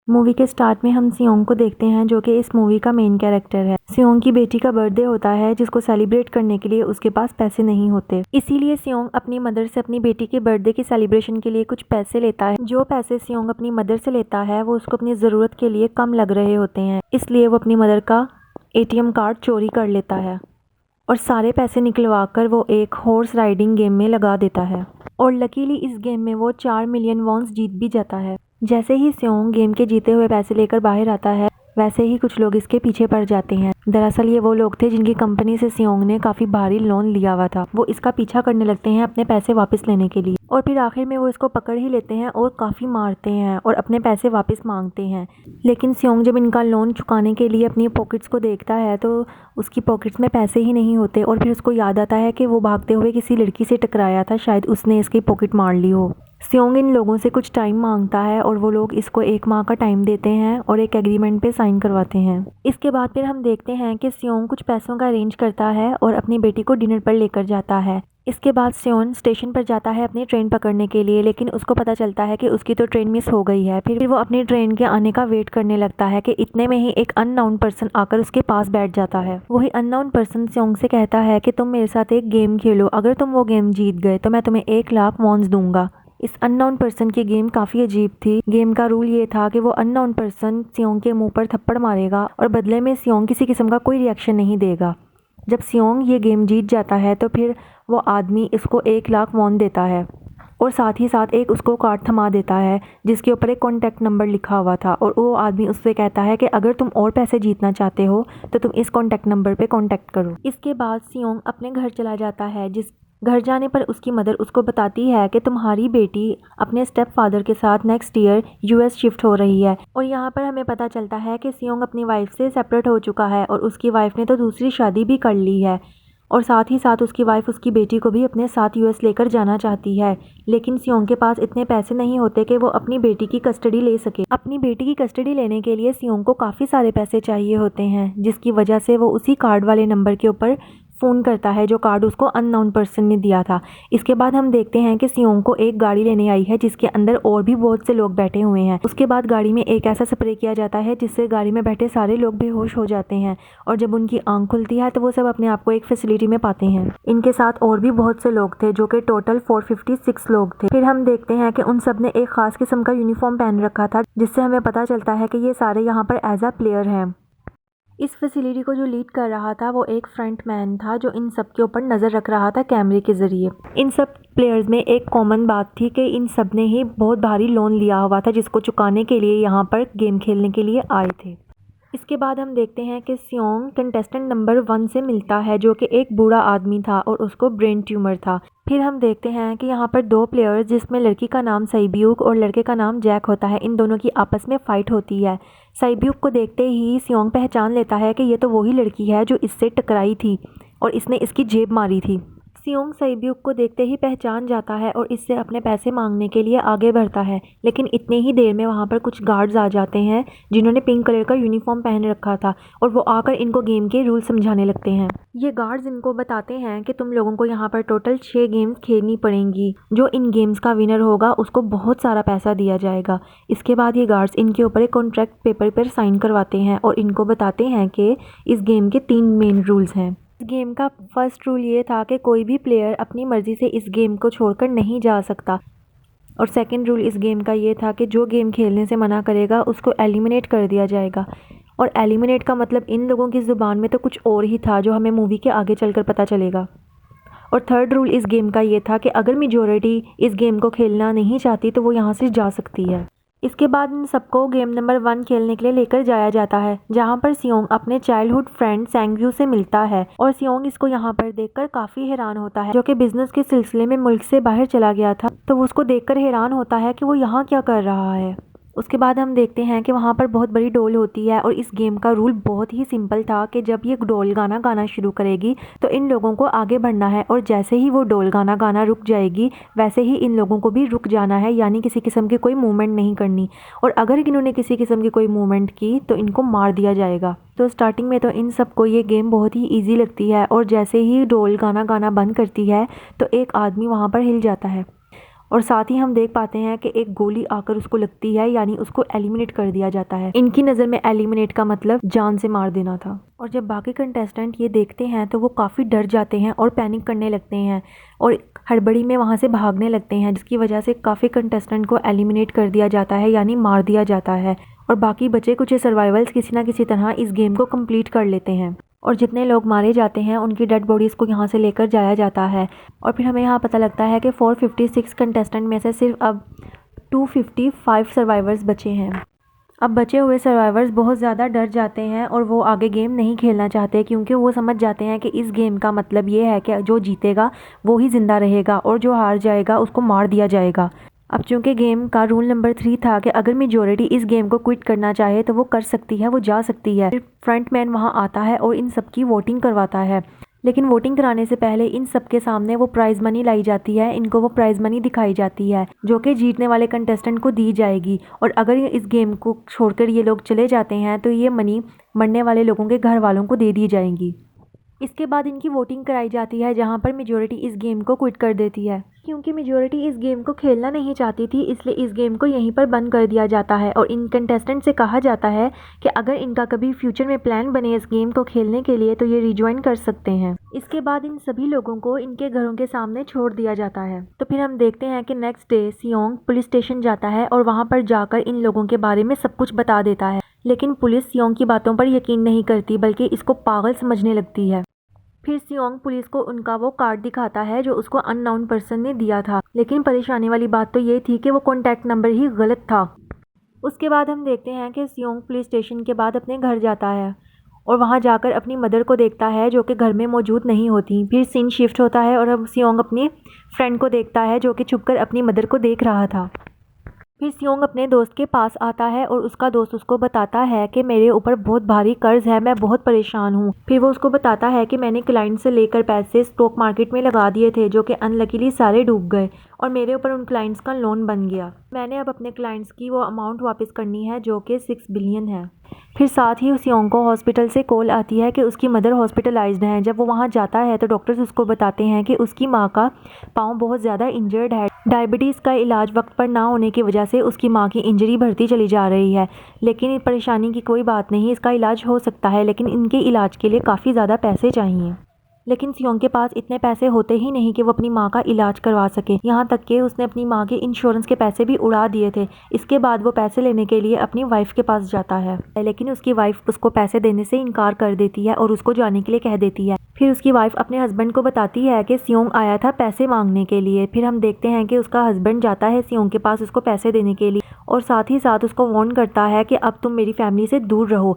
Movie के start में हम सियोंग को देखते हैं जो कि इस मूवी का मेन कैरेक्टर है। सियोंग की बेटी का बर्थडे होता है जिसको सेलिब्रेट करने के लिए उसके पास पैसे नहीं होते, इसीलिए सियोंग अपनी मदर से अपनी बेटी के बर्थडे की सेलिब्रेशन के लिए कुछ पैसे लेता है। जो पैसे सियोंग अपनी मदर से लेता है वो उसको अपनी ज़रूरत के लिए कम लग रहे होते हैं, इसलिए वो अपनी मदर का ATM कार्ड चोरी कर लेता है और सारे पैसे निकलवा कर वो एक हॉर्स राइडिंग गेम में लगा देता है और लकीली इस गेम में वो 4 मिलियन वॉन्स जीत भी जाता है। जैसे ही सियोंग गेम के जीते हुए पैसे लेकर बाहर आता है वैसे ही कुछ लोग इसके पीछे पड़ जाते हैं। दरअसल ये वो लोग थे जिनकी कंपनी से सियोंग ने काफ़ी भारी लोन लिया हुआ था। वो इसका पीछा करने लगते हैं अपने पैसे वापस लेने के लिए और फिर आखिर में वो इसको पकड़ ही लेते हैं और काफ़ी मारते हैं और अपने पैसे वापस मांगते हैं। लेकिन सियोंग जब इनका लोन चुकाने के लिए अपनी पॉकेट्स को देखता है तो उसकी पॉकेट्स में पैसे ही नहीं होते और फिर उसको याद आता है कि वो भागते हुए किसी लड़की से टकराया था, शायद उसने इसकी पॉकेट मार ली हो। सियोंग इन लोगों से कुछ टाइम मांगता है और वो लोग इसको 1 माह का टाइम देते हैं और एक एग्रीमेंट पे साइन करवाते हैं। इसके बाद फिर हम देखते हैं कि सियोंग कुछ पैसों का अरेंज करता है और अपनी बेटी को डिनर पर लेकर जाता है। इसके बाद सियोंग स्टेशन पर जाता है अपनी ट्रेन पकड़ने के लिए, लेकिन उसको पता चलता है कि उसकी तो ट्रेन मिस हो गई है। फिर वो अपनी ट्रेन के आने का वेट करने लगता है कि इतने में ही एक अननोन पर्सन आकर उसके पास बैठ जाता है। वही अननोन पर्सन सियोंग से कहता है कि तुम मेरे साथ एक गेम खेलो, अगर तुम वो गेम जीत गए तो मैं तुम्हें 1 लाख वॉन्स दूंगा। इस अननोन पर्सन की गेम काफ़ी अजीब थी। गेम का रूल ये था कि वो अननोन पर्सन सियोंग के मुंह पर थप्पड़ मारेगा और बदले में सियोंग किसी किस्म का कोई रिएक्शन नहीं देगा। जब सियोंग ये गेम जीत जाता है तो फिर वो आदमी इसको 1 लाख वॉन देता है और साथ ही साथ एक उसको कार्ड थमा देता है जिसके ऊपर एक कॉन्टैक्ट नंबर लिखा हुआ था और वो आदमी उससे कहता है कि अगर तुम और पैसे जीतना चाहते हो तो तुम इस कॉन्टैक्ट नंबर पे कॉन्टैक्ट करो। इसके बाद सियोंग अपने घर चला जाता है। जिस घर जाने पर उसकी मदर उसको बताती है कि तुम्हारी बेटी अपने स्टेप फादर के साथ नेक्स्ट ईयर US शिफ्ट हो रही है और यहाँ पर हमें पता चलता है कि सियोंग अपनी वाइफ से सेपरेट हो चुका है और उसकी वाइफ ने तो दूसरी शादी भी कर ली है और साथ ही साथ उसकी वाइफ उसकी बेटी को भी अपने साथ US लेकर जाना चाहती है। लेकिन सियोंग के पास इतने पैसे नहीं होते कि वो अपनी बेटी की कस्टडी ले सके। अपनी बेटी की कस्टडी लेने के लिए सियोंग को काफ़ी सारे पैसे चाहिए होते हैं, जिसकी वजह से वो उसी कार्ड वाले नंबर के ऊपर फ़ोन करता है जो कार्ड उसको अननोन पर्सन ने दिया था। इसके बाद हम देखते हैं कि सियोंग को एक गाड़ी लेने आई है जिसके अंदर और भी बहुत से लोग बैठे हुए हैं। उसके बाद गाड़ी में एक ऐसा स्प्रे किया जाता है जिससे गाड़ी में बैठे सारे लोग बेहोश हो जाते हैं और जब उनकी आंख खुलती है तो वो सब अपने आप को एक फैसिलिटी में पाते हैं। इनके साथ और भी बहुत से लोग थे जो कि टोटल 456 लोग थे। फिर हम देखते हैं कि उन सब ने एक खास किस्म का यूनिफॉर्म पहन रखा था जिससे हमें पता चलता है कि ये सारे यहाँ पर एज अ प्लेयर हैं। इस फैसिलिटी को जो लीड कर रहा था वो एक फ्रंट मैन था जो इन सब के ऊपर नज़र रख रहा था कैमरे के ज़रिए। इन सब प्लेयर्स में एक कॉमन बात थी कि इन सब ने ही बहुत भारी लोन लिया हुआ था जिसको चुकाने के लिए यहाँ पर गेम खेलने के लिए आए थे। इसके बाद हम देखते हैं कि सियोंग कंटेस्टेंट नंबर 1 से मिलता है जो कि एक बूढ़ा आदमी था और उसको ब्रेन ट्यूमर था। फिर हम देखते हैं कि यहाँ पर 2 प्लेयर्स जिसमें लड़की का नाम साइब्यूक और लड़के का नाम जैक होता है, इन दोनों की आपस में फ़ाइट होती है। साइब्यूक को देखते ही सियोंग पहचान लेता है कि ये तो वही लड़की है जो इससे टकराई थी और इसने इसकी जेब मारी थी। सियोंग साइब्यूक को देखते ही पहचान जाता है और इससे अपने पैसे मांगने के लिए आगे बढ़ता है, लेकिन इतने ही देर में वहाँ पर कुछ गार्ड्स आ जाते हैं जिन्होंने पिंक कलर का यूनिफॉर्म पहन रखा था और वो आकर इनको गेम के रूल समझाने लगते हैं। ये गार्ड्स इनको बताते हैं कि तुम लोगों को यहाँ पर टोटल 6 गेम्स खेलनी पड़ेंगी, जो इन गेम्स का विनर होगा उसको बहुत सारा पैसा दिया जाएगा। इसके बाद ये गार्ड्स इनके ऊपर एक कॉन्ट्रैक्ट पेपर पर साइन करवाते हैं और इनको बताते हैं कि इस गेम के 3 मेन रूल्स हैं। इस गेम का फर्स्ट रूल ये था कि कोई भी प्लेयर अपनी मर्ज़ी से इस गेम को छोड़कर नहीं जा सकता और सेकंड रूल इस गेम का ये था कि जो गेम खेलने से मना करेगा उसको एलिमिनेट कर दिया जाएगा। और एलिमिनेट का मतलब इन लोगों की ज़ुबान में तो कुछ और ही था जो हमें मूवी के आगे चलकर पता चलेगा। और थर्ड रूल इस गेम का ये था कि अगर मेजॉरिटी इस गेम को खेलना नहीं चाहती तो वो यहाँ से जा सकती है। इसके बाद इन सबको गेम नंबर 1 खेलने के लिए लेकर जाया जाता है, जहाँ पर सियोंग अपने चाइल्डहुड फ्रेंड सैंगव्यू से मिलता है और सियोंग इसको यहाँ पर देखकर काफ़ी हैरान होता है, जो कि बिजनेस के सिलसिले में मुल्क से बाहर चला गया था, तो वो उसको देखकर हैरान होता है कि वो यहाँ क्या कर रहा है। उसके बाद हम देखते हैं कि वहाँ पर बहुत बड़ी डॉल होती है और इस गेम का रूल बहुत ही सिंपल था कि जब ये डॉल गाना गाना शुरू करेगी तो इन लोगों को आगे बढ़ना है और जैसे ही वो डॉल गाना गाना रुक जाएगी वैसे ही इन लोगों को भी रुक जाना है, यानी किसी किस्म की कोई मूवमेंट नहीं करनी और अगर इन्होंने किसी किस्म की कोई मूवमेंट की तो इनको मार दिया जाएगा। तो स्टार्टिंग में तो इन सबको ये गेम बहुत ही ईजी लगती है और जैसे ही डॉल गाना गाना बंद करती है तो एक आदमी वहाँ पर हिल जाता है और साथ ही हम देख पाते हैं कि एक गोली आकर उसको लगती है, यानी उसको एलिमिनेट कर दिया जाता है। इनकी नज़र में एलिमिनेट का मतलब जान से मार देना था। और जब बाकी कंटेस्टेंट ये देखते हैं तो वो काफ़ी डर जाते हैं और पैनिक करने लगते हैं और हड़बड़ी में वहाँ से भागने लगते हैं, जिसकी वजह से काफ़ी कंटेस्टेंट को एलिमिनेट कर दिया जाता है, यानी मार दिया जाता है। और बाकी बचे कुछ सर्वाइवल्स किसी ना किसी तरह इस गेम को कंप्लीट कर लेते हैं और जितने लोग मारे जाते हैं उनकी डेड बॉडीज़ को यहाँ से लेकर जाया जाता है। और फिर हमें यहाँ पता लगता है कि 456 कंटेस्टेंट में से सिर्फ अब 255 सर्वाइवर्स बचे हैं। अब बचे हुए सर्वाइवर्स बहुत ज़्यादा डर जाते हैं और वो आगे गेम नहीं खेलना चाहते, क्योंकि वो समझ जाते हैं कि इस गेम का मतलब ये है कि जो जीतेगा वो ही ज़िंदा रहेगा और जो हार जाएगा उसको मार दिया जाएगा। अब चूंकि गेम का रूल नंबर 3 था कि अगर मेजॉरिटी इस गेम को क्विट करना चाहे तो वो कर सकती है, वो जा सकती है। फिर फ्रंटमैन वहाँ आता है और इन सब की वोटिंग करवाता है, लेकिन वोटिंग कराने से पहले इन सब के सामने वो प्राइज़ मनी लाई जाती है। इनको वो प्राइज़ मनी दिखाई जाती है जो कि जीतने वाले कंटेस्टेंट को दी जाएगी। और अगर इस गेम को छोड़कर ये लोग चले जाते हैं तो ये मनी मरने वाले लोगों के घर वालों को दे दी जाएंगी। इसके बाद इनकी वोटिंग कराई जाती है, जहां पर मेजॉरिटी इस गेम को क्विट कर देती है। क्योंकि मेजॉरिटी इस गेम को खेलना नहीं चाहती थी, इसलिए इस गेम को यहीं पर बंद कर दिया जाता है और इन कंटेस्टेंट से कहा जाता है कि अगर इनका कभी फ्यूचर में प्लान बने इस गेम को खेलने के लिए तो ये रिज्वाइन कर सकते हैं। इसके बाद इन सभी लोगों को इनके घरों के सामने छोड़ दिया जाता है। तो फिर हम देखते हैं कि नेक्स्ट डे सियोंग पुलिस स्टेशन जाता है और वहाँ पर जाकर इन लोगों के बारे में सब कुछ बता देता है, लेकिन पुलिस सियोंग की बातों पर यकीन नहीं करती बल्कि इसको पागल समझने लगती है। फिर सियोंग पुलिस को उनका वो कार्ड दिखाता है जो उसको अननोन पर्सन ने दिया था, लेकिन परेशानी वाली बात तो ये थी कि वो कॉन्टैक्ट नंबर ही गलत था। उसके बाद हम देखते हैं कि सियोंग पुलिस स्टेशन के बाद अपने घर जाता है और वहाँ जाकर अपनी मदर को देखता है जो कि घर में मौजूद नहीं होती। फिर सीन शिफ्ट होता है और अब सियोंग अपनी फ्रेंड को देखता है जो कि छुपकर अपनी मदर को देख रहा था। फिर सियोंग अपने दोस्त के पास आता है और उसका दोस्त उसको बताता है कि मेरे ऊपर बहुत भारी कर्ज है, मैं बहुत परेशान हूँ। फिर वो उसको बताता है कि मैंने क्लाइंट से लेकर पैसे स्टॉक मार्केट में लगा दिए थे जो कि अनलकीली सारे डूब गए और मेरे ऊपर उन क्लाइंट्स का लोन बन गया। मैंने अब अपने क्लाइंट्स की वो अमाउंट वापस करनी है जो कि 6 बिलियन है। फिर साथ ही सियोंग को हॉस्पिटल से कॉल आती है कि उसकी मदर हॉस्पिटलाइज्ड हैं। जब वो वहाँ जाता है तो डॉक्टर्स उसको बताते हैं कि उसकी माँ का पाँव बहुत ज़्यादा इंजर्ड है। डायबिटीज़ का इलाज वक्त पर ना होने की वजह से उसकी माँ की इंजरी बढ़ती चली जा रही है, लेकिन परेशानी की कोई बात नहीं, इसका इलाज हो सकता है, लेकिन इनके इलाज के लिए काफ़ी ज़्यादा पैसे चाहिए। लेकिन सियोंग के पास इतने पैसे होते ही नहीं कि वो अपनी माँ का इलाज करवा सके। यहाँ तक कि उसने अपनी माँ के इंश्योरेंस के पैसे भी उड़ा दिए थे। इसके बाद वो पैसे लेने के लिए अपनी वाइफ के पास जाता है, लेकिन उसकी वाइफ उसको पैसे देने से इनकार कर देती है और उसको जाने के लिए कह देती है। फिर उसकी वाइफ अपने हस्बैंड को बताती है कि सियोंग आया था पैसे मांगने के लिए। फिर हम देखते हैं कि उसका हस्बैंड जाता है सियोंग के पास उसको पैसे देने के लिए और साथ ही साथ उसको वार्न करता है कि अब तुम मेरी फैमिली से दूर रहो।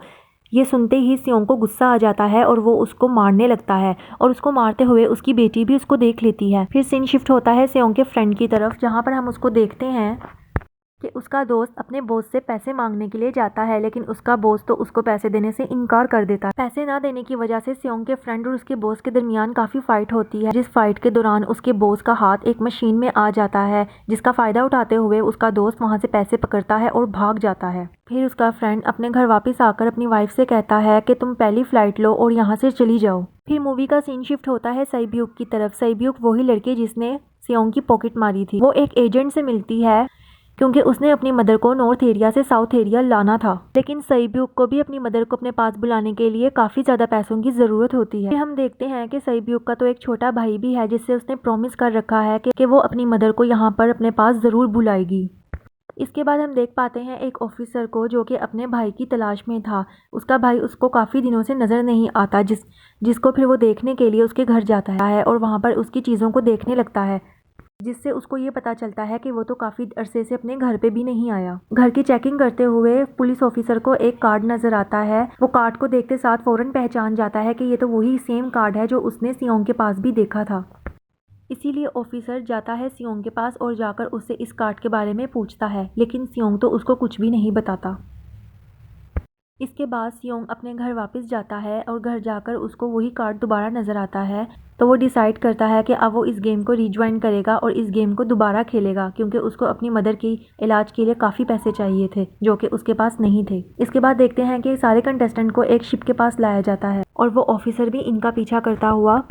ये सुनते ही सियोंग को गुस्सा आ जाता है और वो उसको मारने लगता है और उसको मारते हुए उसकी बेटी भी उसको देख लेती है। फिर सीन शिफ्ट होता है सियोंग के फ्रेंड की तरफ, जहाँ पर हम उसको देखते हैं कि उसका दोस्त अपने बॉस से पैसे मांगने के लिए जाता है, लेकिन उसका बॉस तो उसको पैसे देने से इनकार कर देता है। पैसे ना देने की वजह से सियोंग के फ्रेंड और उसके बॉस के दरमियान काफ़ी फाइट होती है, जिस फाइट के दौरान उसके बॉस का हाथ एक मशीन में आ जाता है, जिसका फ़ायदा उठाते हुए उसका दोस्त वहाँ से पैसे पकड़ता है और भाग जाता है। फिर उसका फ्रेंड अपने घर वापस आकर अपनी वाइफ से कहता है कि तुम पहली फ़्लाइट लो और यहाँ से चली जाओ। फिर मूवी का सीन शिफ्ट होता है सईब्यूक की तरफ। सईब्यूक वही लड़की जिसने सियोंग की पॉकेट मारी थी। वो एक एजेंट से मिलती है क्योंकि उसने अपनी मदर को नॉर्थ एरिया से साउथ एरिया लाना था, लेकिन सईब्यूक को भी अपनी मदर को अपने पास बुलाने के लिए काफ़ी ज़्यादा पैसों की ज़रूरत होती है। फिर हम देखते हैं कि सईब्यूक का तो एक छोटा भाई भी है जिससे उसने प्रॉमिस कर रखा है कि वो अपनी मदर को यहाँ पर अपने पास ज़रूर बुलाएगी। इसके बाद हम देख पाते हैं एक ऑफिसर को जो कि अपने भाई की तलाश में था। उसका भाई उसको काफ़ी दिनों से नज़र नहीं आता, जिसको फिर वो देखने के लिए उसके घर जाता है और वहाँ पर उसकी चीज़ों को देखने लगता है, जिससे उसको ये पता चलता है कि वो तो काफ़ी अरसे से अपने घर पे भी नहीं आया। घर की चेकिंग करते हुए पुलिस ऑफिसर को एक कार्ड नज़र आता है। वो कार्ड को देखते साथ फ़ौरन पहचान जाता है कि ये तो वही सेम कार्ड है जो उसने सियोंग के पास भी देखा था। इसीलिए ऑफिसर जाता है सियोंग के पास और जाकर उससे इस कार्ड के बारे में पूछता है, लेकिन सियोंग तो उसको कुछ भी नहीं बताता। इसके बाद सियोंग अपने घर वापस जाता है और घर जाकर उसको वही कार्ड दोबारा नज़र आता है, तो वो डिसाइड करता है कि अब वो इस गेम को रीज्वाइन करेगा और इस गेम को दोबारा खेलेगा, क्योंकि उसको अपनी मदर की इलाज के लिए काफ़ी पैसे चाहिए थे जो कि उसके पास नहीं थे। इसके बाद देखते हैं कि सारे कंटेस्टेंट को एक शिप के पास लाया जाता है और वो ऑफिसर भी इनका पीछा करता हुआ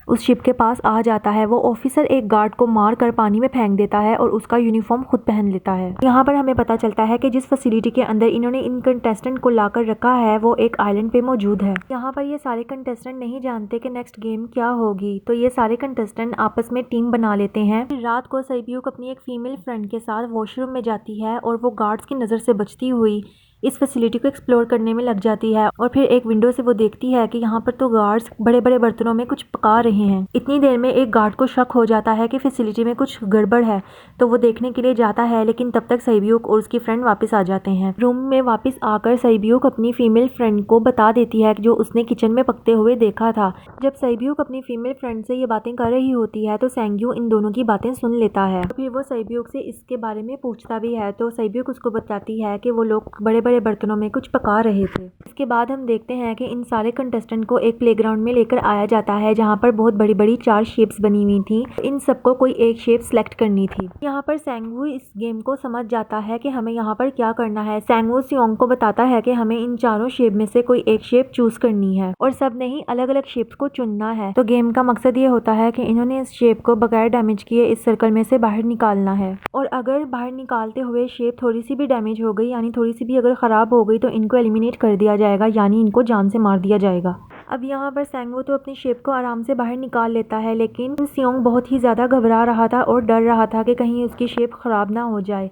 उस शिप के पास आ जाता है। वो ऑफिसर एक गार्ड को मार कर पानी में फेंक देता है और उसका यूनिफॉर्म खुद पहन लेता है। यहाँ पर हमें पता चलता है कि जिस फैसिलिटी के अंदर इन्होंने इन कंटेस्टेंट को लाकर रखा है वो एक आइलैंड पे मौजूद है। यहाँ पर ये सारे कंटेस्टेंट नहीं जानते कि नेक्स्ट गेम क्या होगी, तो ये सारे कंटेस्टेंट आपस में टीम बना लेते हैं। रात को सैब्यूक अपनी एक फीमेल फ्रेंड के साथ वॉशरूम में जाती है और वो गार्ड्स की नज़र से बचती हुई इस फैसिलिटी को एक्सप्लोर करने में लग जाती है और फिर एक विंडो से वो देखती है कि यहाँ पर तो गार्ड्स बड़े बड़े बर्तनों में कुछ पका रहे हैं। इतनी देर में एक गार्ड को शक हो जाता है कि फैसिलिटी में कुछ गड़बड़ है, तो वो देखने के लिए जाता है, लेकिन तब तक सैब्यूक और उसकी फ्रेंड वापस आ जाते हैं। रूम में वापस आकर सैब्यूक अपनी फीमेल फ्रेंड को बता देती है जो उसने किचन में पकते हुए देखा था। जब सैब्यूक अपनी फीमेल फ्रेंड से ये बातें कर रही होती है तो सैंग्यू इन दोनों की बातें सुन लेता है। फिर वो सैब्यूक से इसके बारे में पूछता भी है, तो सैब्यूक उसको बताती है कि वो लोग बड़े बड़े बर्तनों में कुछ पका रहे थे। इसके बाद हम देखते हैं कि इन सारे कंटेस्टेंट को एक प्लेग्राउंड में लेकर आया जाता है जहाँ पर बहुत बड़ी बड़ी 4 शेप्स बनी हुई थी। इन सबको कोई एक शेप सेलेक्ट करनी थी। यहाँ पर सैंगवू इस गेम को समझ जाता है कि हमें यहाँ पर क्या करना है। सैंगवू सियोंग को बताता है कि हमें इन चारों शेप में से कोई एक शेप चूज करनी है और सब ने ही अलग अलग शेप्स को चुनना है। तो गेम का मकसद ये होता है कि इन्होंने इस शेप को बगैर डैमेज किए इस सर्कल में से बाहर निकालना है और अगर बाहर निकालते हुए शेप थोड़ी सी भी डैमेज हो गई, यानी थोड़ी सी भी अगर खराब हो गई, तो इनको एलिमिनेट कर दिया जाएगा, यानी इनको जान से मार दिया जाएगा। अब यहाँ पर सैंगवू तो अपनी शेप को आराम से बाहर निकाल लेता है, लेकिन सियोंग बहुत ही ज़्यादा घबरा रहा था और डर रहा था कि कहीं उसकी शेप ख़राब ना हो जाए।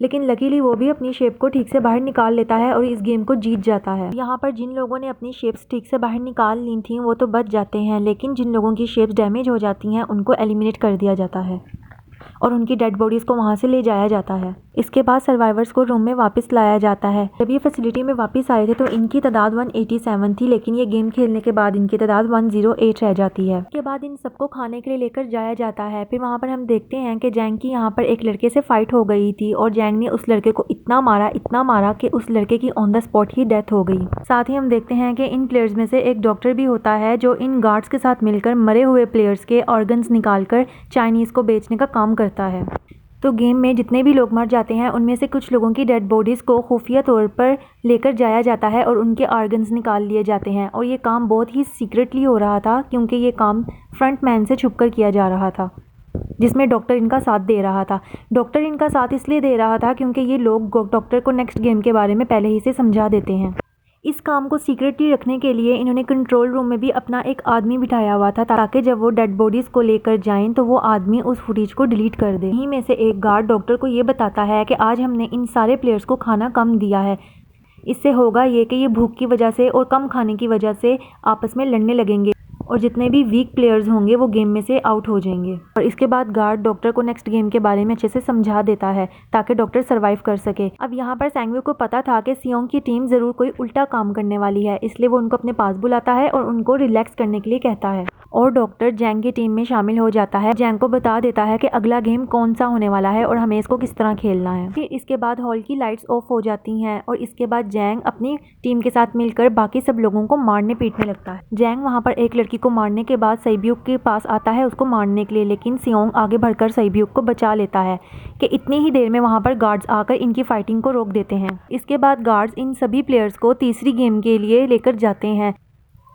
लेकिन लकीली वो भी अपनी शेप को ठीक से बाहर निकाल लेता है और इस गेम को जीत जाता है। यहाँ पर जिन लोगों ने अपनी शेप्स ठीक से बाहर निकाल ली थी वो तो बच जाते हैं, लेकिन जिन लोगों की शेप्स डैमेज हो जाती हैं उनको एलिमिनेट कर दिया जाता है और उनकी डेड बॉडीज़ को वहाँ से ले जाया जाता है। इसके बाद सर्वाइवर्स को रूम में वापस लाया जाता है। जब ये फैसिलिटी में वापस आए थे तो इनकी तादाद 187 थी, लेकिन ये गेम खेलने के बाद इनकी तादाद 108 रह जाती है। इसके बाद इन सबको खाने के लिए लेकर जाया जाता है। फिर वहाँ पर हम देखते हैं कि जैंग की यहाँ पर एक लड़के से फाइट हो गई थी और जैंग ने उस लड़के को इतना मारा कि उस लड़के की on the spot he death हो गई। साथ ही हम देखते हैं कि इन प्लेयर्स में से एक डॉक्टर भी होता है जो इन गार्ड्स के साथ मिलकर मरे हुए प्लेयर्स के ऑर्गन्स निकालकर चाइनीज़ को बेचने का काम करता है। तो गेम में जितने भी लोग मर जाते हैं उनमें से कुछ लोगों की डेड बॉडीज़ को खुफिया तौर पर लेकर जाया जाता है और उनके ऑर्गन्स निकाल लिए जाते हैं और ये काम बहुत ही सीक्रेटली हो रहा था क्योंकि ये काम फ्रंट मैन से छुपकर किया जा रहा था, जिसमें डॉक्टर इनका साथ दे रहा था। डॉक्टर इनका साथ इसलिए दे रहा था क्योंकि ये लोग डॉक्टर को नेक्स्ट गेम के बारे में पहले ही से समझा देते हैं। इस काम को सीक्रेटली रखने के लिए इन्होंने कंट्रोल रूम में भी अपना एक आदमी बिठाया हुआ था ताकि जब वो डेड बॉडीज़ को लेकर जाएं तो वो आदमी उस फुटेज को डिलीट कर दे। इन्हीं में से एक गार्ड डॉक्टर को ये बताता है कि आज हमने इन सारे प्लेयर्स को खाना कम दिया है, इससे होगा ये कि ये भूख की वजह से और कम खाने की वजह से आपस में लड़ने लगेंगे और जितने भी वीक प्लेयर्स होंगे वो गेम में से आउट हो जाएंगे। और इसके बाद गार्ड डॉक्टर को नेक्स्ट गेम के बारे में अच्छे से समझा देता है ताकि डॉक्टर सरवाइव कर सके। अब यहाँ पर सैंगवू को पता था कि सियोंग की टीम ज़रूर कोई उल्टा काम करने वाली है, इसलिए वो उनको अपने पास बुलाता है और उनको रिलैक्स करने के लिए कहता है और डॉक्टर जैंग की टीम में शामिल हो जाता है। जैंग को बता देता है कि अगला गेम कौन सा होने वाला है और हमें इसको किस तरह खेलना है। फिर इसके बाद हॉल की लाइट्स ऑफ हो जाती हैं और इसके बाद जैंग अपनी टीम के साथ मिलकर बाकी सब लोगों को मारने पीटने लगता है। जैंग वहाँ पर एक लड़की को मारने के बाद सैब्यूक के पास आता है उसको मारने के लिए, लेकिन सियोंग आगे बढ़कर सैब्यूक को बचा लेता है कि इतनी ही देर में वहाँ पर गार्ड्स आकर इनकी फाइटिंग को रोक देते हैं। इसके बाद गार्ड्स इन सभी प्लेयर्स को तीसरी गेम के लिए लेकर जाते हैं।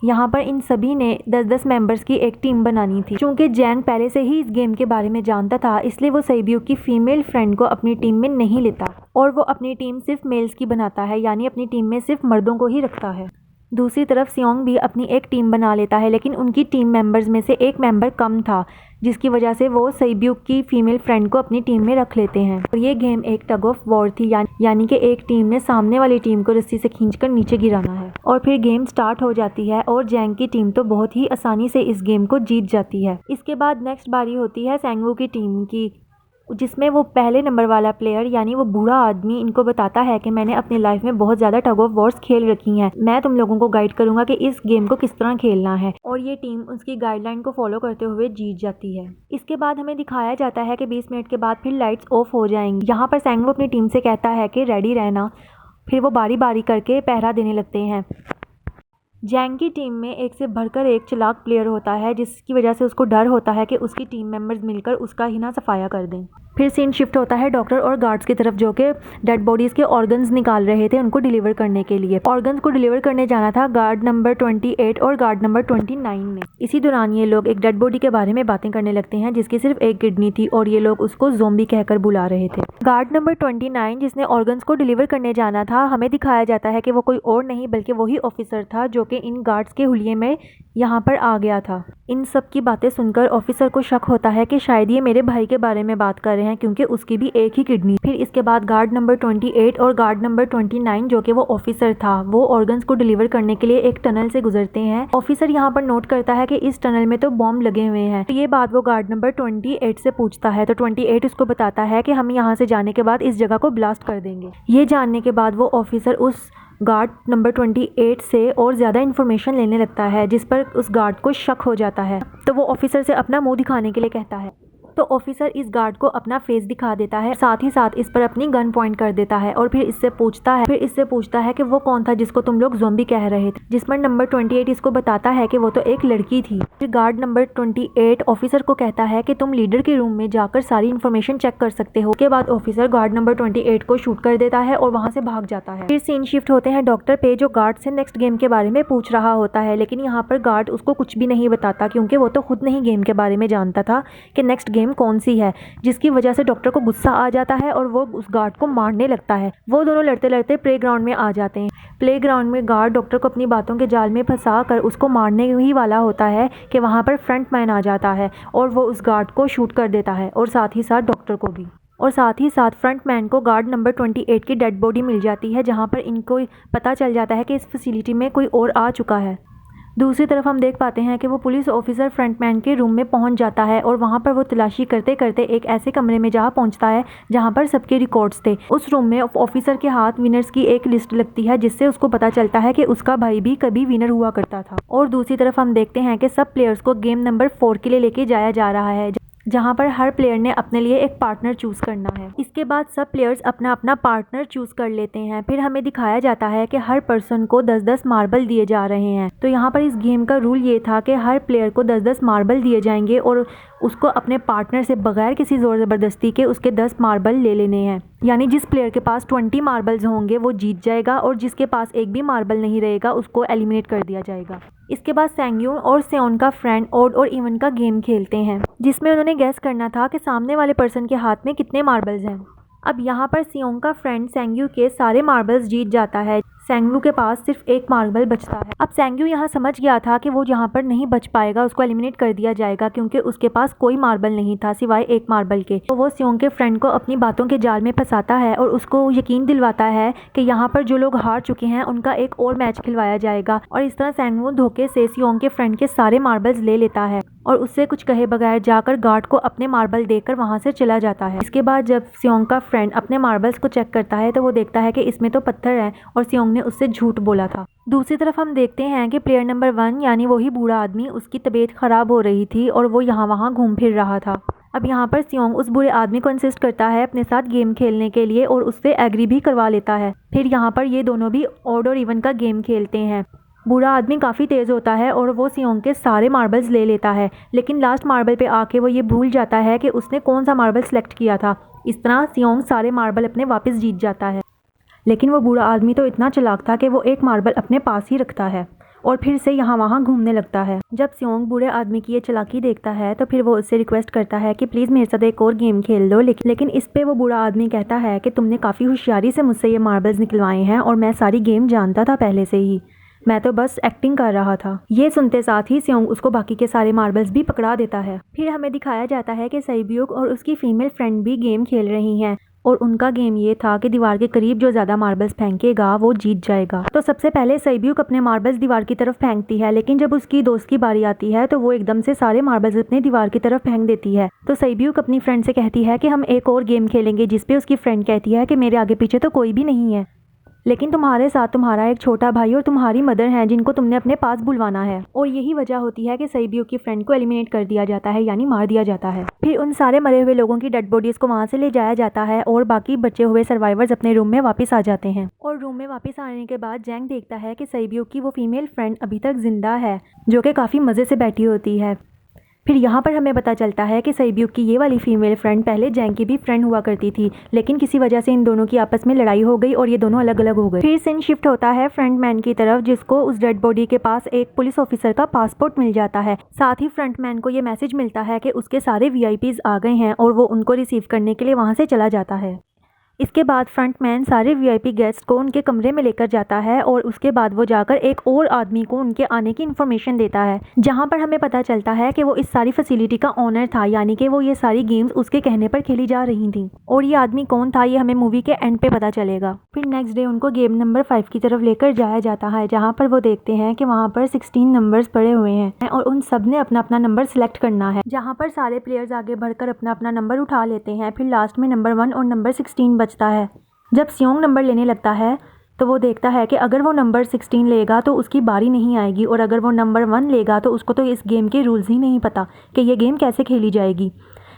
यहाँ पर इन सभी ने 10-10 मेंबर्स की एक टीम बनानी थी। चूँकि जैंग पहले से ही इस गेम के बारे में जानता था, इसलिए वो सैब्यूक की फीमेल फ्रेंड को अपनी टीम में नहीं लेता और वो अपनी टीम सिर्फ मेल्स की बनाता है, यानी अपनी टीम में सिर्फ मर्दों को ही रखता है। दूसरी तरफ सियोंग भी अपनी एक टीम बना लेता है, लेकिन उनकी टीम मेंबर्स में से एक मेंबर कम था, जिसकी वजह से वो सैब्यूक की फीमेल फ्रेंड को अपनी टीम में रख लेते हैं। और ये गेम एक टग ऑफ वॉर थी, यानी कि एक टीम ने सामने वाली टीम को रस्सी से खींचकर नीचे गिराना है। और फिर गेम स्टार्ट हो जाती है और जैंग की टीम तो बहुत ही आसानी से इस गेम को जीत जाती है। इसके बाद नेक्स्ट बारी होती है सैंगवू की टीम की, जिसमें वो पहले नंबर वाला प्लेयर यानी वो बूढ़ा आदमी इनको बताता है कि मैंने अपनी लाइफ में बहुत ज़्यादा टग ऑफ वॉर्स खेल रखी हैं, मैं तुम लोगों को गाइड करूंगा कि इस गेम को किस तरह खेलना है। और ये टीम उसकी गाइडलाइन को फॉलो करते हुए जीत जाती है। इसके बाद हमें दिखाया जाता है कि 20 मिनट के बाद फिर लाइट्स ऑफ हो जाएंगी। यहाँ पर सैंगवू अपनी टीम से कहता है कि रेडी रहना। फिर वो बारी बारी करके पहरा देने लगते हैं। जैंग की टीम में एक से बढ़कर एक चालाक प्लेयर होता है, जिसकी वजह से उसको डर होता है कि उसकी टीम मेंबर्स मिलकर उसका ही ना सफाया कर दें। फिर सीन शिफ्ट होता है डॉक्टर और गार्ड्स की तरफ जो कि डेड बॉडीज के ऑर्गन्स निकाल रहे थे उनको डिलीवर करने के लिए। ऑर्गन्स को डिलीवर करने जाना था गार्ड नंबर 28 और गार्ड नंबर 29 ने। इसी दौरान ये लोग एक डेड बॉडी के बारे में बातें करने लगते हैं जिसकी सिर्फ एक किडनी थी और ये लोग उसको ज़ोंबी कहकर बुला रहे थे। गार्ड नंबर 29 जिसने ऑर्गन्स को डिलीवर करने जाना था, हमें दिखाया जाता है कि वो कोई और नहीं बल्कि वही ऑफिसर था जो कि इन गार्ड्स के हुलिये में यहाँ पर आ गया था। इन सब की बातें सुनकर ऑफिसर को शक होता है कि शायद ये मेरे भाई के बारे में बात कर रहे हैं क्योंकि उसकी भी एक ही किडनी। फिर इसके बाद गार्ड नंबर 28 और गार्ड नंबर 29 जो कि वो ऑफिसर था, वो ऑर्गन्स को डिलीवर करने के लिए एक टनल से गुजरते हैं। ऑफिसर यहाँ पर नोट करता है कि इस टनल में तो बॉम्ब लगे हुए हैं। तो ये बात वो गार्ड नंबर 28 से पूछता है तो 28 उसको बताता है कि हम यहाँ से जाने के बाद इस जगह को ब्लास्ट कर देंगे। ये जानने के बाद वो ऑफिसर उस गार्ड नंबर 28 से और ज़्यादा इन्फॉर्मेशन लेने लगता है जिस पर उस गार्ड को शक हो जाता है। तो वो ऑफिसर से अपना मुंह दिखाने के लिए कहता है। तो ऑफिसर इस गार्ड को अपना फेस दिखा देता है, साथ ही साथ इस पर अपनी गन पॉइंट कर देता है और फिर इससे पूछता है कि वो कौन था जिसको तुम लोग ज़ॉम्बी कह रहे थे। जिस पर नंबर 28 इसको बताता है कि वो तो एक लड़की थी। फिर गार्ड नंबर 28 ऑफिसर को कहता है कि तुम लीडर के रूम में जाकर सारी इन्फॉर्मेशन चेक कर सकते हो। उसके बाद ऑफिसर गार्ड नंबर 28 को शूट कर देता है और वहाँ से भाग जाता है। फिर सीन शिफ्ट होते हैं डॉक्टर पे जो गार्ड से नेक्स्ट गेम के बारे में पूछ रहा होता है, लेकिन यहाँ पर गार्ड उसको कुछ भी नहीं बताता क्योंकि वो तो खुद नहीं गेम के बारे में जानता था कि नेक्स्ट गेम कौन सी है, जिसकी वजह से डॉक्टर को गुस्सा आ जाता है और वो उस गार्ड को मारने लगता है। वो दोनों लड़ते लड़ते प्लेग्राउंड में आ जाते हैं। प्लेग्राउंड में गार्ड डॉक्टर को अपनी बातों के जाल में फंसा कर उसको मारने ही वाला होता है कि वहाँ पर फ्रंटमैन आ जाता है और वो उस गार्ड को शूट कर देता है और साथ ही साथ डॉक्टर को भी। और साथ ही साथ फ्रंटमैन को गार्ड नंबर 28 की डेड बॉडी मिल जाती है जहाँ पर इनको पता चल जाता है कि इस फैसिलिटी में कोई और आ चुका है। दूसरी तरफ हम देख पाते हैं कि वो पुलिस ऑफिसर फ्रंटमैन के रूम में पहुंच जाता है और वहां पर वो तलाशी करते करते एक ऐसे कमरे में जा पहुंचता है जहां पर सबके रिकॉर्ड्स थे। उस रूम में ऑफिसर के हाथ विनर्स की एक लिस्ट लगती है जिससे उसको पता चलता है कि उसका भाई भी कभी विनर हुआ करता था। और दूसरी तरफ हम देखते हैं कि सब प्लेयर्स को गेम नंबर 4 के लिए लेके जाया जा रहा है जहां पर हर प्लेयर ने अपने लिए एक पार्टनर चूज करना है। इसके बाद सब प्लेयर्स अपना अपना पार्टनर चूज कर लेते हैं। फिर हमें दिखाया जाता है कि हर पर्सन को 10-10 मार्बल दिए जा रहे हैं। तो यहाँ पर इस गेम का रूल ये था कि हर प्लेयर को 10-10 मार्बल दिए जाएंगे और उसको अपने पार्टनर से बगैर किसी जोर ज़बरदस्ती के उसके 10 मार्बल ले लेने हैं। यानी जिस प्लेयर के पास 20 मार्बल्स होंगे वो जीत जाएगा और जिसके पास एक भी मार्बल नहीं रहेगा उसको एलिमिनेट कर दिया जाएगा। इसके बाद सैंग्यून और सेओन का फ्रेंड ऑड और इवन का गेम खेलते हैं जिसमें उन्होंने गैस करना था कि सामने वाले पर्सन के हाथ में कितने मार्बल्स हैं। अब यहाँ पर सियोंग का फ्रेंड सेंग्यू के सारे मार्बल्स जीत जाता है। सेंग्यू के पास सिर्फ एक मार्बल बचता है। अब सेंग्यू यहाँ समझ गया था कि वो यहाँ पर नहीं बच पाएगा, उसको एलिमिनेट कर दिया जाएगा क्योंकि उसके पास कोई मार्बल नहीं था सिवाय एक मार्बल के। तो वो सियोंग के फ्रेंड को अपनी बातों के जाल में फंसाता है और उसको यकीन दिलवाता है कि यहाँ पर जो लोग हार चुके हैं उनका एक और मैच खिलवाया जाएगा। और इस तरह सेंग्यू धोखे से सियोंग के फ्रेंड के सारे मार्बल्स ले लेता है और उससे कुछ कहे बगैर जाकर गार्ड को अपने मार्बल देकर वहाँ से चला जाता है। इसके बाद जब सियोंग का फ्रेंड अपने मार्बल्स को चेक करता है तो वो देखता है कि इसमें तो पत्थर है और सियोंग ने उससे झूठ बोला था। दूसरी तरफ हम देखते हैं कि प्लेयर नंबर 1 यानी वही बूढ़ा आदमी, उसकी तबीयत खराब हो रही थी और वो यहाँ वहाँ घूम फिर रहा था। अब यहाँ पर सियोंग उस बूढ़े आदमी को इंसिस्ट करता है अपने साथ गेम खेलने के लिए और उससे एग्री भी करवा लेता है। फिर यहाँ पर ये दोनों भी ऑड और इवन का गेम खेलते हैं। बूढ़ा आदमी काफ़ी तेज़ होता है और वो सियोंग के सारे मार्बल्स ले लेता है, लेकिन लास्ट मार्बल पे आके वो ये भूल जाता है कि उसने कौन सा मार्बल सेलेक्ट किया था। इस तरह सियोंग सारे मार्बल अपने वापस जीत जाता है। लेकिन वो बूढ़ा आदमी तो इतना चालाक था कि वो एक मार्बल अपने पास ही रखता है और फिर से यहाँ वहाँ घूमने लगता है। जब सियोंग बूढ़े आदमी की ये चालाकी देखता है तो फिर वो उससे रिक्वेस्ट करता है कि प्लीज़ मेरे साथ एक और गेम खेल लो, लेकिन इस पे वो बूढ़ा आदमी कहता है कि तुमने काफ़ी होशियारी से मुझसे ये मार्बल्स निकलवाए हैं और मैं सारी गेम जानता था पहले से ही, मैं तो बस एक्टिंग कर रहा था। ये सुनते साथ ही सियोंग उसको बाकी के सारे मार्बल्स भी पकड़ा देता है। फिर हमें दिखाया जाता है कि सैब्यूक और उसकी फीमेल फ्रेंड भी गेम खेल रही हैं और उनका गेम ये था कि दीवार के करीब जो ज़्यादा मार्बल्स फेंकेगा वो जीत जाएगा। तो सबसे पहले सैब्यूक अपने मार्बल्स दीवार की तरफ फेंकती है, लेकिन जब उसकी दोस्त की बारी आती है तो वो एकदम से सारे मार्बल्स अपने दीवार की तरफ फेंक देती है। तो सैब्यूक अपनी फ्रेंड से कहती है कि हम एक और गेम खेलेंगे, जिसपे उसकी फ्रेंड कहती है कि मेरे आगे पीछे तो कोई भी नहीं है, लेकिन तुम्हारे साथ तुम्हारा एक छोटा भाई और तुम्हारी मदर हैं जिनको तुमने अपने पास बुलवाना है। और यही वजह होती है कि सैब्यूक की फ्रेंड को एलिमिनेट कर दिया जाता है, यानी मार दिया जाता है। फिर उन सारे मरे हुए लोगों की डेड बॉडीज को वहाँ से ले जाया जाता है और बाकी बचे हुए सर्वाइवर्स अपने रूम में वापस आ जाते हैं। और रूम में वापस आने के बाद जैंग देखता है कि सैब्यूक की वो फीमेल फ्रेंड अभी तक जिंदा है, जो कि काफ़ी मज़े से बैठी होती है। फिर यहाँ पर हमें पता चलता है कि सईब्यूक की ये वाली फीमेल फ्रेंड पहले जैंग की भी फ्रेंड हुआ करती थी, लेकिन किसी वजह से इन दोनों की आपस में लड़ाई हो गई और ये दोनों अलग अलग हो गए। फिर सीन शिफ्ट होता है फ्रंटमैन की तरफ, जिसको उस डेड बॉडी के पास एक पुलिस ऑफिसर का पासपोर्ट मिल जाता है। साथ ही फ्रंटमैन को ये मैसेज मिलता है कि उसके सारे वीआईपीज आ गए हैं और वो उनको रिसीव करने के लिए वहाँ से चला जाता है। इसके बाद फ्रंटमैन सारे वीआईपी गेस्ट को उनके कमरे में लेकर जाता है और उसके बाद वो जाकर एक और आदमी को उनके आने की इन्फॉर्मेशन देता है, जहां पर हमें पता चलता है कि वो इस सारी फैसिलिटी का ओनर था, यानी कि वो ये सारी गेम्स उसके कहने पर खेली जा रही थी। और ये आदमी कौन था ये हमें मूवी के एंड पे पता चलेगा। फिर नेक्स्ट डे उनको गेम नंबर 5 की तरफ लेकर जाया जाता है, जहाँ पर वो देखते हैं कि वहाँ पर 16 नंबर्स पड़े हुए हैं और उन सब ने अपना अपना नंबर सिलेक्ट करना है, जहाँ पर सारे प्लेयर्स आगे बढ़कर अपना अपना नंबर उठा लेते हैं। फिर लास्ट में नंबर 1 और नंबर 16 बचता है। जब सियोंग नंबर लेने लगता है तो वो देखता है कि अगर वो नंबर 16 लेगा तो उसकी बारी नहीं आएगी, और अगर वो नंबर 1 लेगा तो उसको तो इस गेम के रूल्स ही नहीं पता कि ये गेम कैसे खेली जाएगी।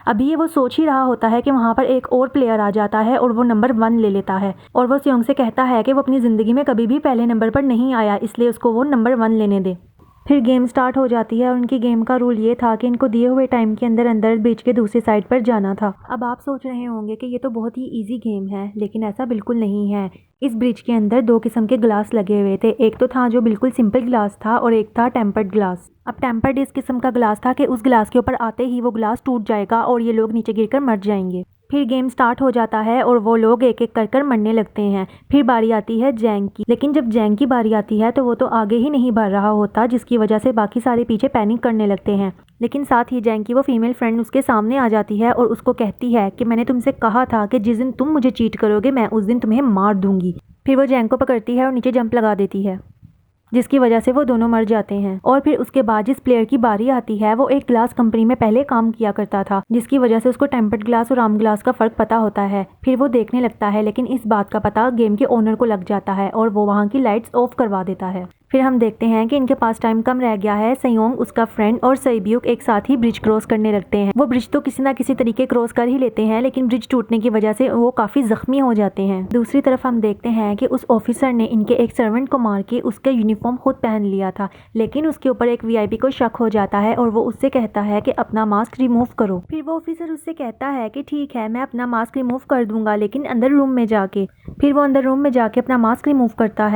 अभी ये वो सोच ही रहा होता है कि वहाँ पर एक और प्लेयर आ जाता है और वो नंबर 1 ले लेता है, और वो सियोंग से कहता है कि वो अपनी ज़िंदगी में कभी भी पहले नंबर पर नहीं आया, इसलिए उसको वो नंबर 1 लेने दे। फिर गेम स्टार्ट हो जाती है और उनकी गेम का रूल ये था कि इनको दिए हुए टाइम के अंदर अंदर ब्रिज के दूसरी साइड पर जाना था। अब आप सोच रहे होंगे कि ये तो बहुत ही इजी गेम है, लेकिन ऐसा बिल्कुल नहीं है। इस ब्रिज के अंदर 2 किस्म के ग्लास लगे हुए थे, एक तो था जो बिल्कुल सिंपल ग्लास था और एक था टेम्पर्ड ग्लास। अब टेम्पर्ड इस किस्म का ग्लास था कि उस ग्लास के ऊपर आते ही वो ग्लास टूट जाएगा और ये लोग नीचे गिरकर मर जाएंगे। फिर गेम स्टार्ट हो जाता है और वो लोग एक एक कर मरने लगते हैं। फिर बारी आती है जैंग की, लेकिन जब जैंग की बारी आती है तो वो तो आगे ही नहीं बढ़ रहा होता, जिसकी वजह से बाकी सारे पीछे पैनिक करने लगते हैं। लेकिन साथ ही जैंग की वो फीमेल फ्रेंड उसके सामने आ जाती है और उसको कहती है कि मैंने तुमसे कहा था कि जिस दिन तुम मुझे चीट करोगे मैं उस दिन तुम्हें मार दूंगी। फिर वो जैंग को पकड़ती है और नीचे जंप लगा देती है, जिसकी वजह से वो दोनों मर जाते हैं। और फिर उसके बाद जिस प्लेयर की बारी आती है वो एक ग्लास कंपनी में पहले काम किया करता था, जिसकी वजह से उसको टेम्पर्ड ग्लास और आम ग्लास का फ़र्क पता होता है। फिर वो देखने लगता है, लेकिन इस बात का पता गेम के ओनर को लग जाता है और वो वहाँ की लाइट्स ऑफ करवा देता है। फिर हम देखते हैं कि इनके पास टाइम कम रह गया है। सियोंग, उसका फ्रेंड और सईब्यूक एक साथ ही ब्रिज क्रॉस करने लगते हैं। वो ब्रिज तो किसी ना किसी तरीके क्रॉस कर ही लेते हैं, लेकिन ब्रिज टूटने की वजह से वो काफ़ी जख्मी हो जाते हैं। दूसरी तरफ हम देखते हैं कि उस ऑफिसर ने इनके एक सर्वेंट को मार के उसका यूनिफॉर्म खुद पहन लिया था, लेकिन उसके ऊपर एक वीआईपी को शक हो जाता है और वो उससे कहता है कि अपना मास्क रिमूव करो। फिर वो ऑफिसर उससे कहता है कि ठीक है मैं अपना मास्क रिमूव कर दूंगा, लेकिन अंदर रूम में जाके। फिर वो अंदर रूम में जाके अपना मास्क रिमूव करता है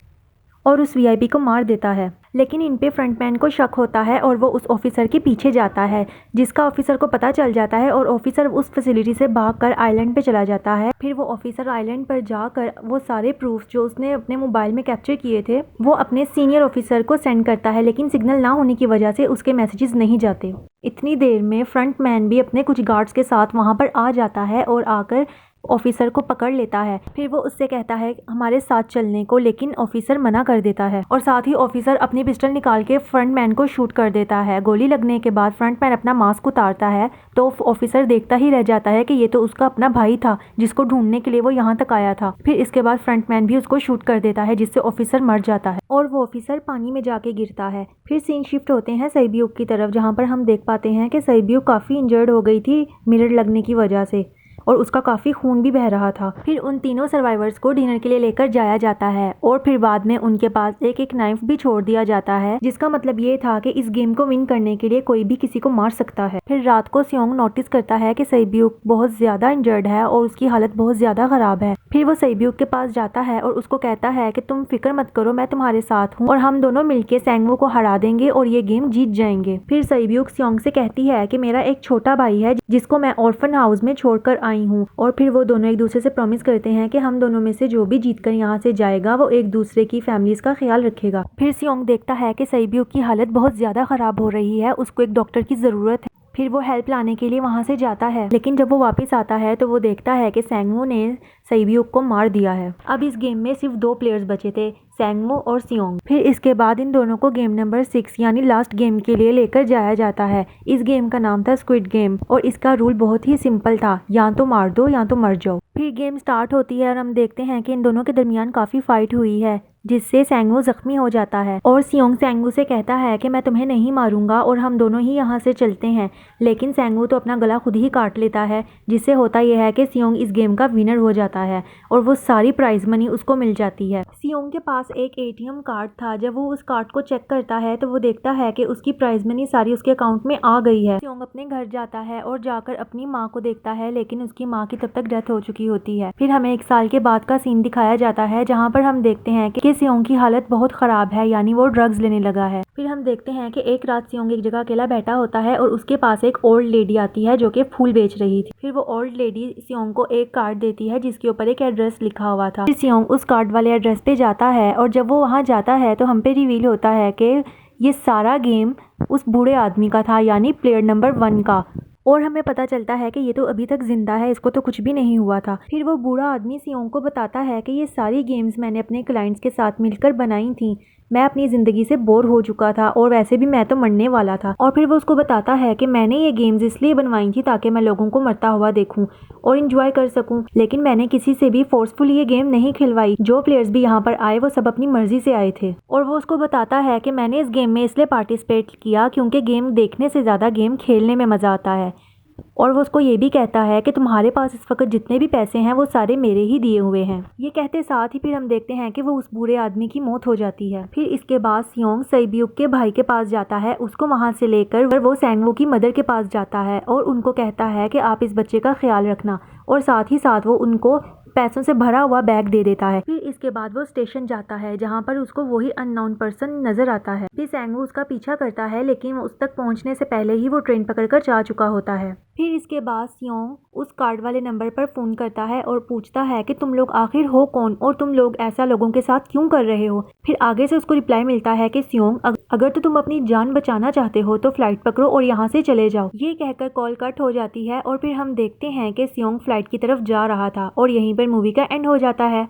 और उस वीआईपी को मार देता है। लेकिन इन पे फ्रंटमैन को शक होता है और वो उस ऑफिसर के पीछे जाता है, जिसका ऑफिसर को पता चल जाता है और ऑफिसर उस फैसिलिटी से भागकर आइलैंड पे चला जाता है। फिर वो ऑफिसर आइलैंड पर जाकर वो सारे प्रूफ जो उसने अपने मोबाइल में कैप्चर किए थे वो अपने सीनियर ऑफिसर को सेंड करता है, लेकिन सिग्नल ना होने की वजह से उसके मैसेजेस नहीं जाते। इतनी देर में फ्रंटमैन भी अपने कुछ गार्ड्स के साथ वहाँ पर आ जाता है और आकर ऑफिसर को पकड़ लेता है। फिर वो उससे कहता है हमारे साथ चलने को, लेकिन ऑफिसर मना कर देता है और साथ ही ऑफिसर अपनी पिस्टल निकाल के फ्रंटमैन को शूट कर देता है। गोली लगने के बाद फ्रंटमैन अपना मास्क उतारता है तो ऑफिसर देखता ही रह जाता है कि ये तो उसका अपना भाई था जिसको ढूंढने के लिए वो यहाँ तक आया था। फिर इसके बाद फ्रंटमैन भी उसको शूट कर देता है, जिससे ऑफिसर मर जाता है और वो ऑफिसर पानी में जाके गिरता है। फिर सीन शिफ्ट होते हैं सईब्यूक की तरफ, जहाँ पर हम देख पाते हैं कि सईब्यूक काफ़ी इंजर्ड हो गई थी मिरर लगने की वजह से और उसका काफ़ी खून भी बह रहा था। फिर उन तीनों सर्वाइवर्स को डिनर के लिए लेकर जाया जाता है और फिर बाद में उनके पास एक एक नाइफ भी छोड़ दिया जाता है, जिसका मतलब ये था कि इस गेम को विन करने के लिए कोई भी किसी को मार सकता है। फिर रात को सियोंग नोटिस करता है कि सईब्यूक बहुत ज़्यादा इंजर्ड है और उसकी हालत बहुत ज़्यादा ख़राब है। फिर वो सईब्यूक के पास जाता है और उसको कहता है कि तुम फिक्र मत करो, मैं तुम्हारे साथ हूँ और हम दोनों मिलके सैंगवो को हरा देंगे और ये गेम जीत जाएंगे। फिर सईब्यूक सियोंग से कहती है कि मेरा एक छोटा भाई है जिसको मैं ऑर्फन हाउस में छोड़कर आई हूँ, और फिर वो दोनों एक दूसरे से प्रॉमिस करते हैं कि हम दोनों में से जो भी जीतकर यहाँ से जाएगा वो एक दूसरे की फैमिलीज का ख्याल रखेगा। फिर सियोंग देखता है कि सईब्यूक की हालत बहुत ज़्यादा ख़राब हो रही है, उसको एक डॉक्टर की ज़रूरत है। फिर वो हेल्प लाने के लिए वहाँ से जाता है, लेकिन जब वो वापस आता है तो वो देखता है कि सैंगवो ने सईब्यूक को मार दिया है। अब इस गेम में सिर्फ 2 प्लेयर्स बचे थे, सैंगवो और सियोंग। फिर इसके बाद इन दोनों को गेम नंबर 6 यानी लास्ट गेम के लिए लेकर जाया जाता है। इस गेम का नाम था स्क्विड गेम और इसका रूल बहुत ही सिंपल था, या तो मार दो या तो मर जाओ। फिर गेम स्टार्ट होती है और हम देखते हैं कि इन दोनों के दरमियान काफ़ी फाइट हुई है, जिससे सैंगवू जख्मी हो जाता है और सियोंग सैंगवू से कहता है कि मैं तुम्हें नहीं मारूंगा और हम दोनों ही यहाँ से चलते हैं, लेकिन सैंगवू तो अपना गला खुद ही काट लेता है, जिससे होता यह है कि सियोंग इस गेम का विनर हो जाता है और वो सारी प्राइज मनी उसको मिल जाती है। सियोंग के पास एक एटीएम कार्ड था। जब वो उस कार्ड को चेक करता है तो वो देखता है कि उसकी प्राइज मनी सारी उसके अकाउंट में आ गई है। सियोंग अपने घर जाता है और जाकर अपनी माँ को देखता है, लेकिन उसकी माँ की तब तक डेथ हो चुकी होती है। फिर हमें 1 साल के बाद का सीन दिखाया जाता है जहाँ पर हम देखते हैं कि सियोंग की हालत बहुत खराब है, यानी वो ड्रग्स लेने लगा है। फिर हम देखते हैं कि एक रात सियोंग एक जगह अकेला बैठा होता है और उसके पास एक ओल्ड लेडी आती है जो कि फूल बेच रही थी। फिर वो ओल्ड लेडी सियोंग को एक कार्ड देती है जिसके ऊपर एक एड्रेस लिखा हुआ था। फिर सियोंग उस कार्ड वाले एड्रेस पे जाता है और जब वो वहाँ जाता है तो हम पे रिवील होता है कि ये सारा गेम उस बूढ़े आदमी का था, यानी प्लेयर नंबर 1 का। और हमें पता चलता है कि ये तो अभी तक जिंदा है, इसको तो कुछ भी नहीं हुआ था। फिर वो बूढ़ा आदमी सियोंग को बताता है कि ये सारी गेम्स मैंने अपने क्लाइंट्स के साथ मिलकर बनाई थी। मैं अपनी ज़िंदगी से बोर हो चुका था और वैसे भी मैं तो मरने वाला था। और फिर वो उसको बताता है कि मैंने ये गेम्स इसलिए बनवाई थी ताकि मैं लोगों को मरता हुआ देखूं और इंजॉय कर सकूं, लेकिन मैंने किसी से भी फोर्सफुली ये गेम नहीं खिलवाई। जो प्लेयर्स भी यहाँ पर आए वो सब अपनी मर्जी से आए थे। और वो उसको बताता है कि मैंने इस गेम में इसलिए पार्टिसिपेट किया क्योंकि गेम देखने से ज़्यादा गेम खेलने में मज़ा आता है। और वो उसको ये भी कहता है कि तुम्हारे पास इस वक्त जितने भी पैसे हैं वो सारे मेरे ही दिए हुए हैं। ये कहते साथ ही फिर हम देखते हैं कि वो उस बूढ़े आदमी की मौत हो जाती है। फिर इसके बाद सियोंग सईब्यूक के भाई के पास जाता है, उसको वहाँ से लेकर वो सैंगवू की मदर के पास जाता है और उनको कहता है कि आप इस बच्चे का ख्याल रखना, और साथ ही साथ वो उनको पैसों से भरा हुआ बैग दे देता है। फिर इसके बाद वो स्टेशन जाता है जहाँ पर उसको वही अननोन पर्सन नजर आता है। फिर सैंगवू उसका पीछा करता है, लेकिन उस तक पहुँचने से पहले ही वो ट्रेन पकड़कर जा चुका होता है। फिर इसके बाद सियोंग उस कार्ड वाले नंबर पर फ़ोन करता है और पूछता है कि तुम लोग आखिर हो कौन और तुम लोग ऐसा लोगों के साथ क्यों कर रहे हो। फिर आगे से उसको रिप्लाई मिलता है कि सियोंग, अगर तो तुम अपनी जान बचाना चाहते हो तो फ्लाइट पकड़ो और यहाँ से चले जाओ। ये कहकर कॉल कट हो जाती है और फिर हम देखते हैं कि सियोंग फ्लाइट की तरफ जा रहा था और यहीं पर मूवी का एंड हो जाता है।